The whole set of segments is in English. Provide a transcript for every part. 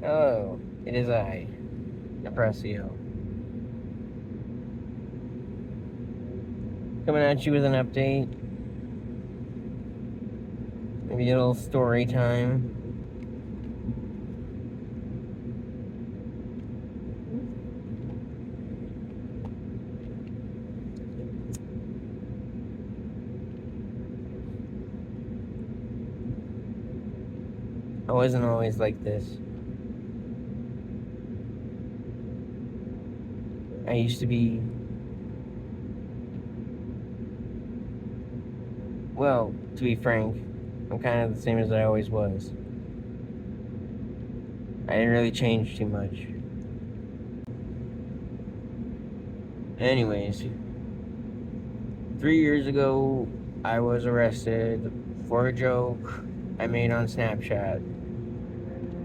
Hello, it is I, Depressio, coming at you with an update, maybe a little story time. I wasn't always like this. I used to be, well, to be frank, I'm kind of the same as I always was. I didn't really change too much. Anyways, 3 years ago, I was arrested for a joke I made on Snapchat.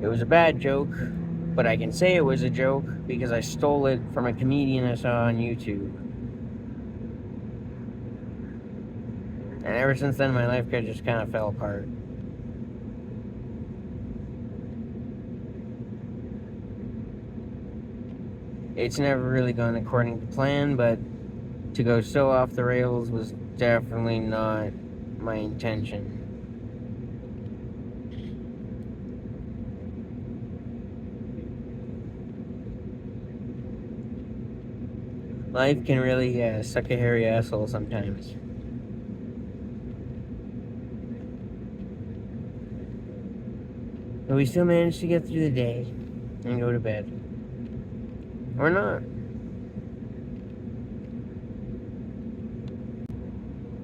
It was a bad joke, but I can say it was a joke because I stole it from a comedian I saw on YouTube. And ever since then, my life just kind of fell apart. It's never really gone according to plan, but to go so off the rails was definitely not my intention. Life can really suck a hairy asshole sometimes. But we still managed to get through the day and go to bed. Or not.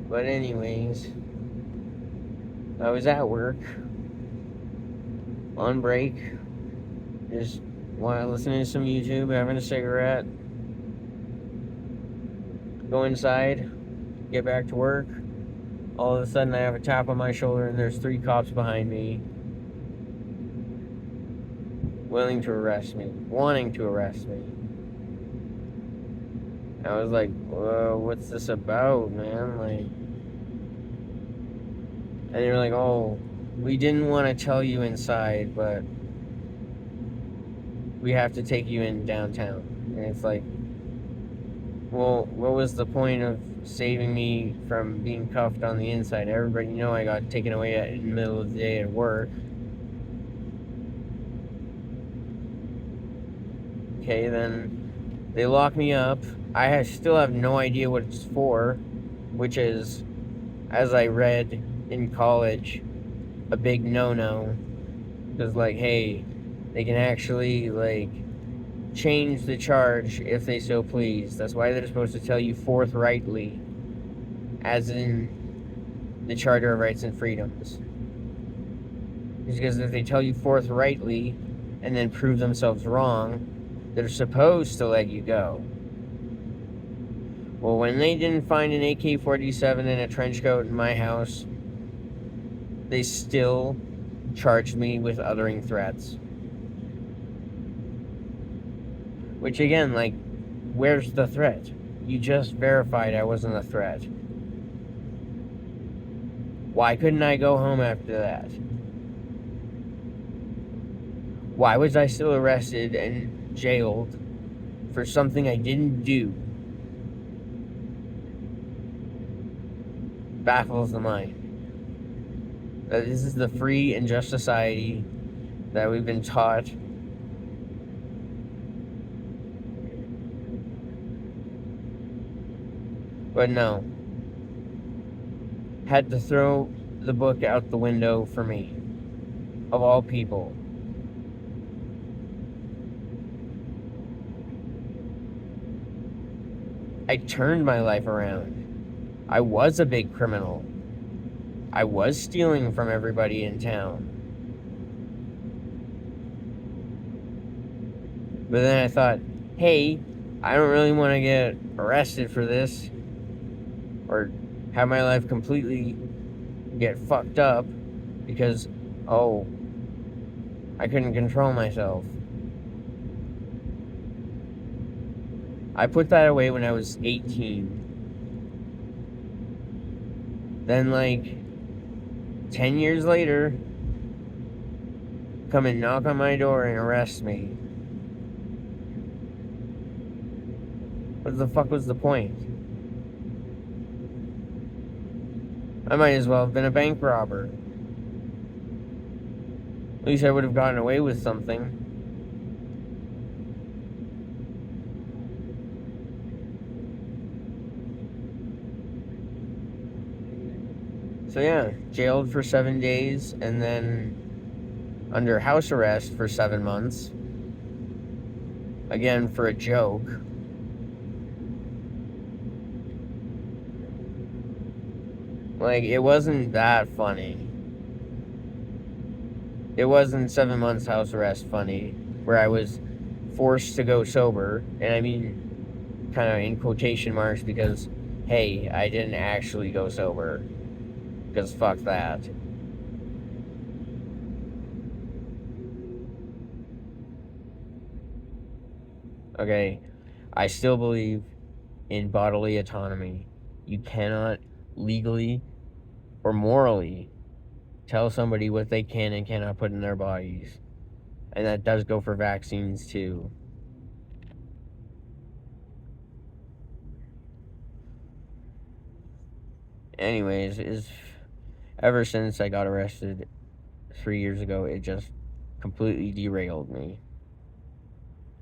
But anyways, I was at work, on break, just while listening to some YouTube, having a cigarette, go inside, get back to work. All of a sudden, I have a tap on my shoulder, and there's 3 cops behind me, willing to arrest me, wanting to arrest me. I was like, whoa, what's this about, man? Like, and they were like, oh, we didn't want to tell you inside, but we have to take you in downtown. And it's like, well, what was the point of saving me from being cuffed on the inside? Everybody I got taken away in the middle of the day at work. Okay, then they lock me up. I still have no idea what it's for, which is, as I read in college, a big no-no. Because, like, hey, they can actually, like, change the charge if they so please. That's why they're supposed to tell you forthrightly, as in the Charter of Rights and Freedoms. Because if they tell you forthrightly and then prove themselves wrong, they're supposed to let you go. Well, when they didn't find an AK-47 and a trench coat in my house, they still charged me with uttering threats. Which, again, like, where's the threat? You just verified I wasn't a threat. Why couldn't I go home after that? Why was I still arrested and jailed for something I didn't do? Baffles the mind. This is the free and just society that we've been taught. But no. Had to throw the book out the window for me. Of all people. I turned my life around. I was a big criminal. I was stealing from everybody in town. But then I thought, hey, I don't really want to get arrested for this or have my life completely get fucked up because, oh, I couldn't control myself. I put that away when I was 18. Then, like, 10 years later, come and knock on my door and arrest me. What the fuck was the point? I might as well have been a bank robber. At least I would have gotten away with something. So yeah, jailed for 7 days and then under house arrest for 7 months. Again, for a joke. Like, it wasn't that funny. It wasn't 7 months house arrest funny, where I was forced to go sober. And I mean, kind of in quotation marks, because, hey, I didn't actually go sober. Because fuck that. Okay, I still believe in bodily autonomy. You cannot legally or morally tell somebody what they can and cannot put in their bodies. And that does go for vaccines too. Anyways, ever since I got arrested 3 years ago, it just completely derailed me.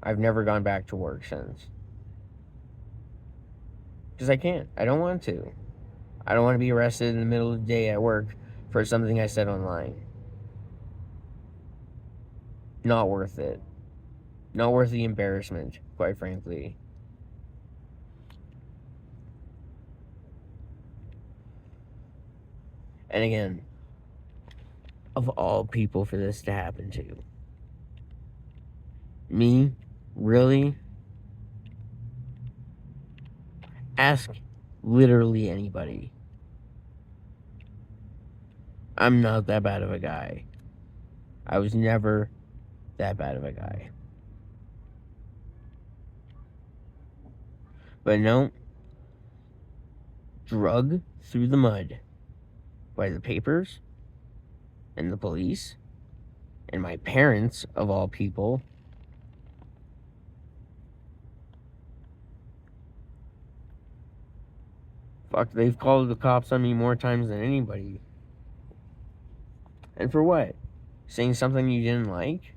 I've never gone back to work since. Because I can't. I don't want to. I don't want to be arrested in the middle of the day at work for something I said online. Not worth it. Not worth the embarrassment, quite frankly. And again, of all people for this to happen to. Me? Really? Ask literally anybody. I'm not that bad of a guy. I was never that bad of a guy. But no, drug through the mud by the papers and the police and my parents, of all people. Fuck, they've called the cops on me more times than anybody. And for what? Saying something you didn't like?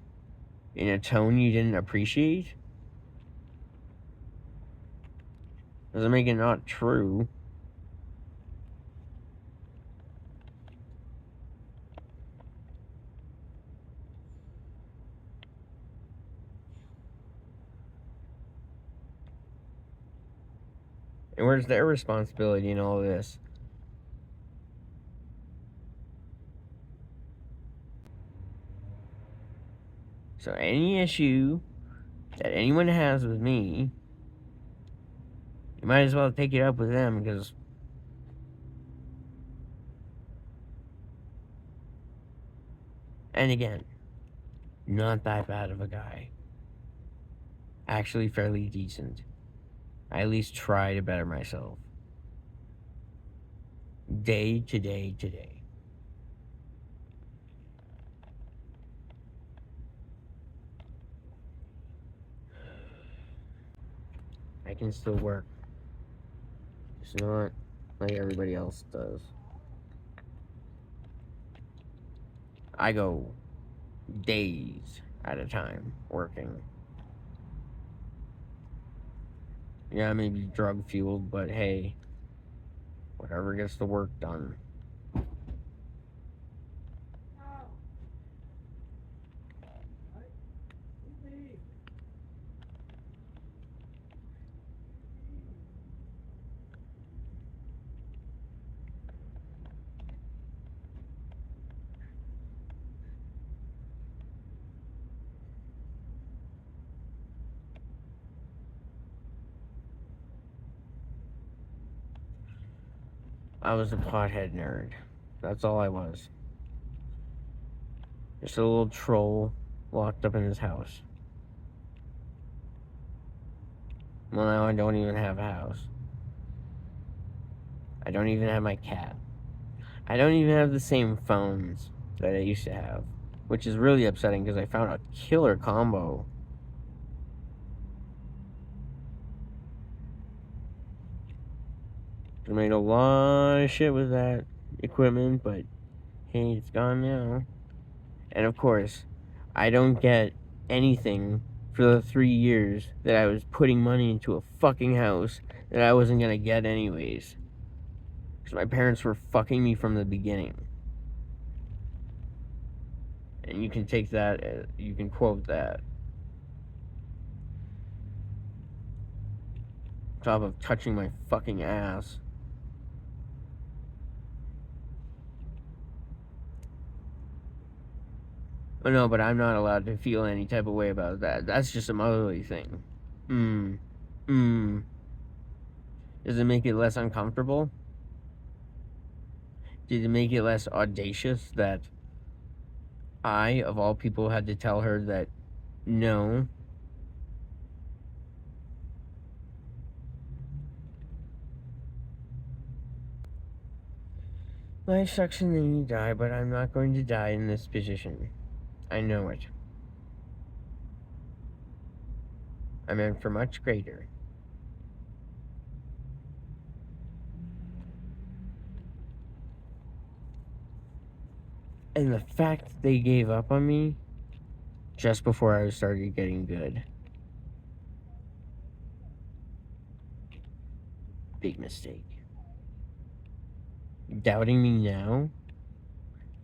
In a tone you didn't appreciate? Doesn't make it not true. And where's their responsibility in all of this? So any issue that anyone has with me, you might as well take it up with them, because and again, not that bad of a guy. Actually fairly decent. I at least try to better myself. Day to day to day. I can still work. It's not like everybody else does. I go days at a time working. Yeah, maybe drug fueled, but hey, whatever gets the work done. I was a pothead nerd. That's all I was. Just a little troll locked up in his house. Well, now I don't even have a house. I don't even have my cat. I don't even have the same phones that I used to have which is really upsetting because I found a killer combo. I made a lot of shit with that equipment, but hey, it's gone now. And of course, I don't get anything for the 3 years that I was putting money into a fucking house that I wasn't gonna get anyways. Because my parents were fucking me from the beginning. And you can take that, you can quote that. On top of touching my fucking ass. Oh no, but I'm not allowed to feel any type of way about that. That's just a motherly thing. Does it make it less uncomfortable? Did it make it less audacious that I, of all people, had to tell her that no? Life sucks and then you die, but I'm not going to die in this position. I know it. I'm meant for much greater. And the fact they gave up on me just before I started getting good. Big mistake. Doubting me now?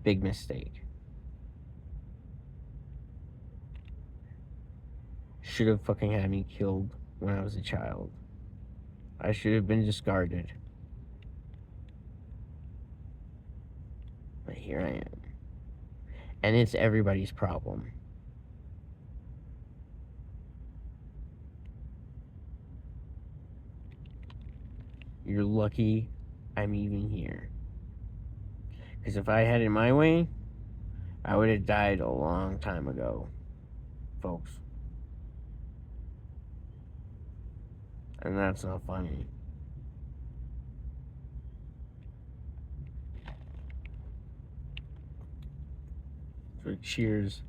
Big mistake. Should have fucking had me killed when I was a child. I should have been discarded. But here I am. And it's everybody's problem. You're lucky I'm even here. Because if I had it my way, I would have died a long time ago, folks. And that's not funny. So cheers.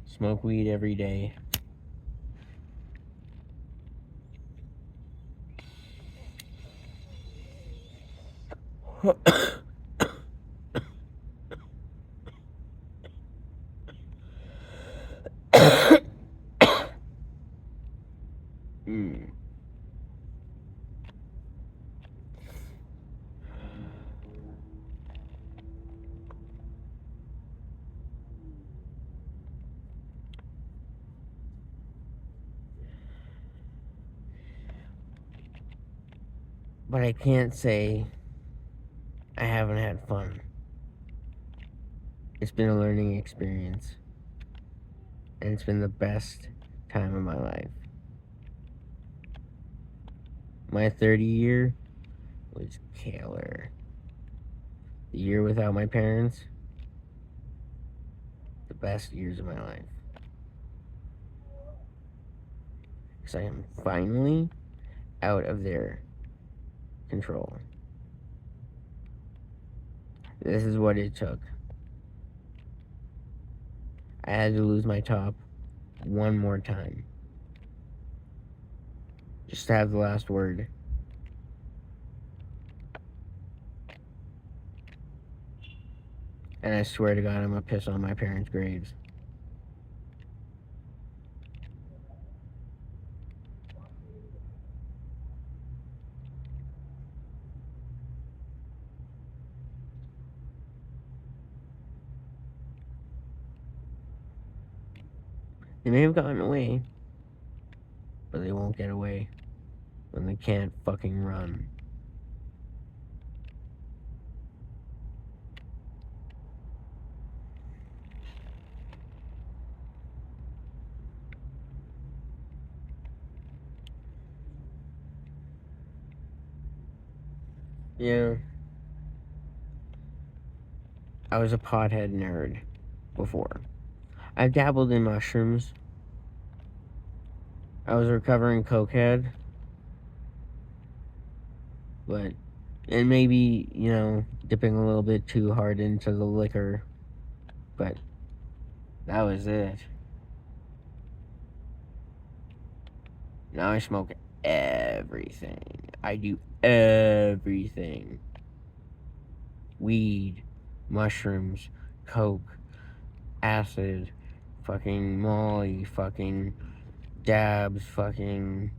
Smoke weed every day. But I can't say I haven't had fun. It's been a learning experience. And it's been the best time of my life. My 30 year was killer. The year without my parents, the best years of my life. Because I am finally out of their control. This is what it took. I had to lose my top one more time. Just to have the last word. And I swear to God, I'm gonna piss on my parents' graves. They may have gotten away, but they won't get away when they can't fucking run. Yeah. I was a pothead nerd before. I've dabbled in mushrooms. I was a recovering cokehead. But, and maybe, dipping a little bit too hard into the liquor But that was it. Now I smoke everything. I do everything. Weed, mushrooms, coke, acid, fucking molly, fucking dabs, fucking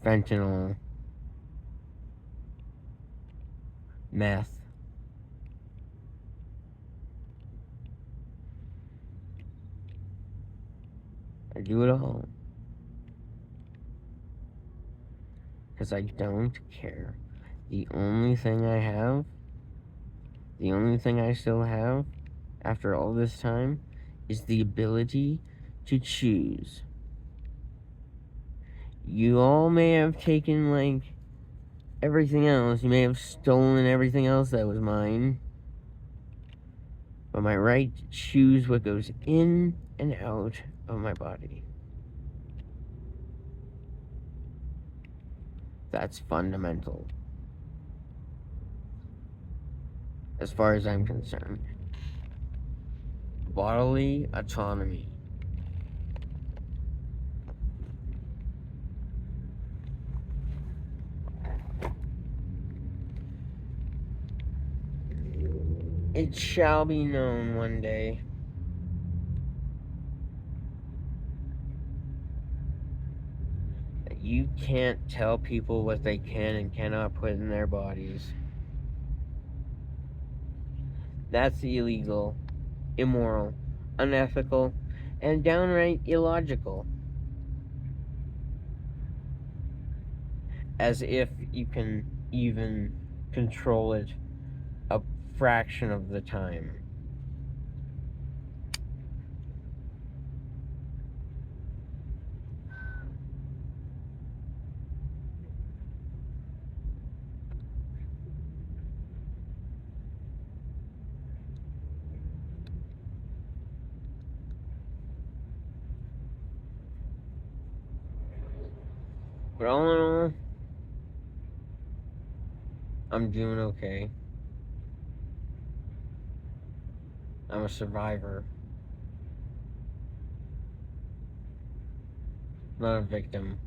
fentanyl, meth. I do it all. Because I don't care. The only thing I still have after all this time is the ability to choose. You all may have taken, like, everything else. You may have stolen everything else that was mine. But my right to choose what goes in and out of my body. That's fundamental. As far as I'm concerned. Bodily autonomy. It shall be known one day. That you can't tell people what they can and cannot put in their bodies. That's illegal, immoral, unethical, and downright illogical. As if you can even control it a fraction of the time. But all in all, I'm doing okay. I'm a survivor, not a victim.